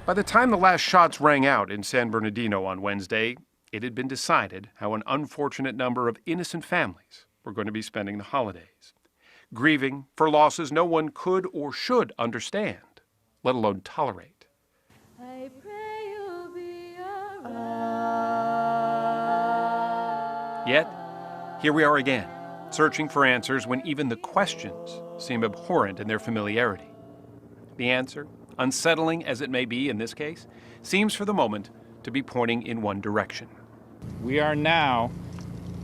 By the time the last shots rang out in San Bernardino on Wednesday, it had been decided how an unfortunate number of innocent families were going to be spending the holidays, grieving for losses no one could or should understand, let alone tolerate. I pray you'll be around. Yet, here we are again, searching for answers when even the questions seem abhorrent in their familiarity. The answer, unsettling as it may be in this case, seems for the moment to be pointing in one direction. We are now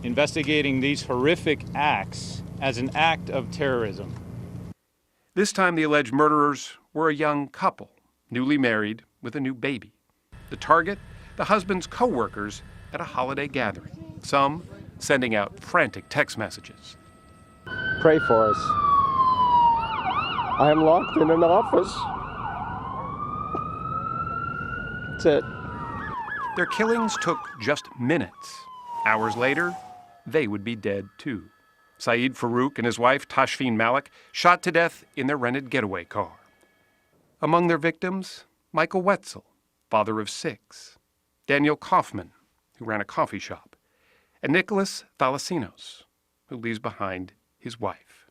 investigating these horrific acts as an act of terrorism. This time the alleged murderers were a young couple, newly married with a new baby. The target, the husband's co-workers at a holiday gathering, some sending out frantic text messages. Pray for us. I am locked in an office. That's it. Their killings took just minutes. Hours later, they would be dead too. Saeed Farouk and his wife, Tashfeen Malik, shot to death in their rented getaway car. Among their victims, Michael Wetzel, father of 6, Daniel Kaufman, who ran a coffee shop, and Nicholas Thalasinos, who leaves behind his wife.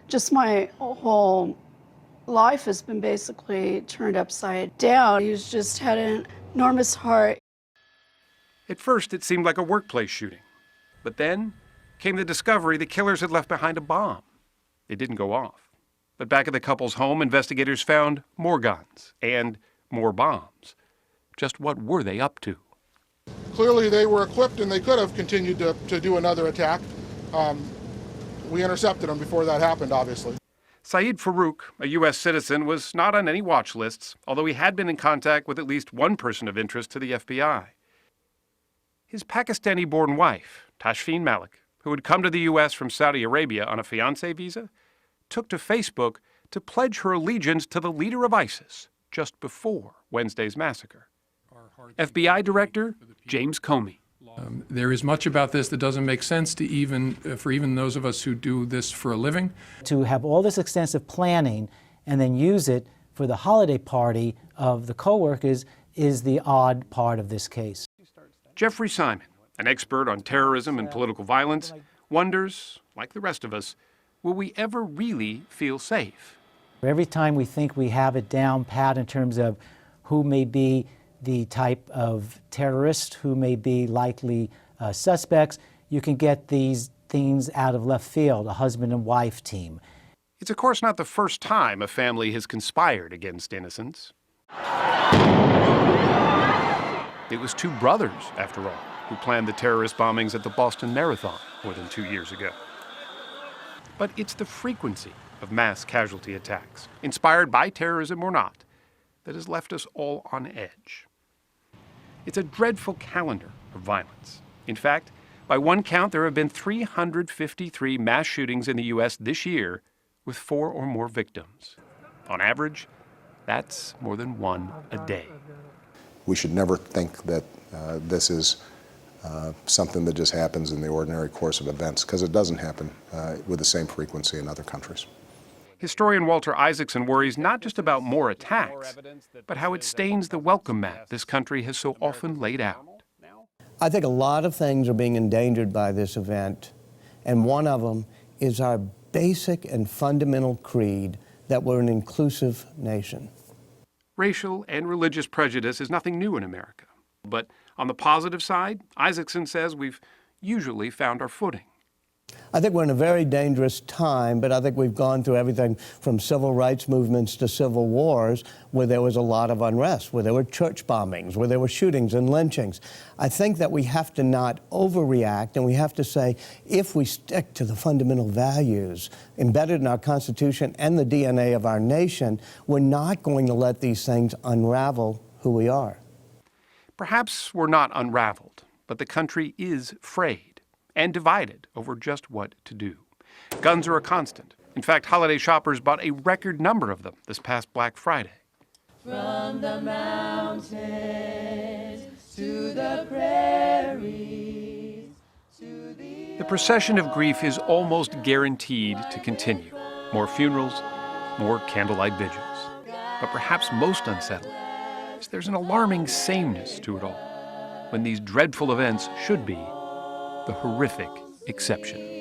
Just my whole life has been basically turned upside down. He's just had an enormous heart. At first, it seemed like a workplace shooting. But then came the discovery the killers had left behind a bomb. It didn't go off. But back at the couple's home, investigators found more guns and more bombs. Just what were they up to? Clearly, they were equipped and they could have continued to do another attack. We intercepted them before that happened, obviously. Saeed Farouk, a U.S. citizen, was not on any watch lists, although he had been in contact with at least one person of interest to the FBI. His Pakistani-born wife, Tashfeen Malik, who had come to the U.S. from Saudi Arabia on a fiancé visa, took to Facebook to pledge her allegiance to the leader of ISIS just before Wednesday's massacre. FBI Director James Comey. There is much about this that doesn't make sense to for even those of us who do this for a living. To have all this extensive planning and then use it for the holiday party of the co-workers is the odd part of this case. Jeffrey Simon, an expert on terrorism and political violence, wonders, like the rest of us, will we ever really feel safe? Every time we think we have it down pat in terms of who may be the type of terrorist, who may be likely suspects, you can get these things out of left field, a husband and wife team. It's of course not the first time a family has conspired against innocents. It was 2 brothers, after all, who planned the terrorist bombings at the Boston Marathon more than 2 years ago. But it's the frequency of mass casualty attacks, inspired by terrorism or not, that has left us all on edge. It's a dreadful calendar of violence. In fact, by one count, there have been 353 mass shootings in the U.S. this year with 4 or more victims. On average, that's more than 1 a day. We should never think that this is something that just happens in the ordinary course of events, because it doesn't happen with the same frequency in other countries. Historian Walter Isaacson worries not just about more attacks, but how it stains the welcome mat this country has so often laid out. I think a lot of things are being endangered by this event, and one of them is our basic and fundamental creed that we're an inclusive nation. Racial and religious prejudice is nothing new in America. But on the positive side, Isaacson says we've usually found our footing. I think we're in a very dangerous time, but I think we've gone through everything from civil rights movements to civil wars where there was a lot of unrest, where there were church bombings, where there were shootings and lynchings. I think that we have to not overreact, and we have to say, if we stick to the fundamental values embedded in our Constitution and the DNA of our nation, we're not going to let these things unravel who we are. Perhaps we're not unraveled, but the country is frayed and divided over just what to do. Guns are a constant. In fact, holiday shoppers bought a record number of them this past Black Friday. From the mountains to the prairies, to the procession of grief is almost guaranteed to continue. More funerals, more candlelight vigils. But perhaps most unsettling is there's an alarming sameness to it all, when these dreadful events should be the horrific exception.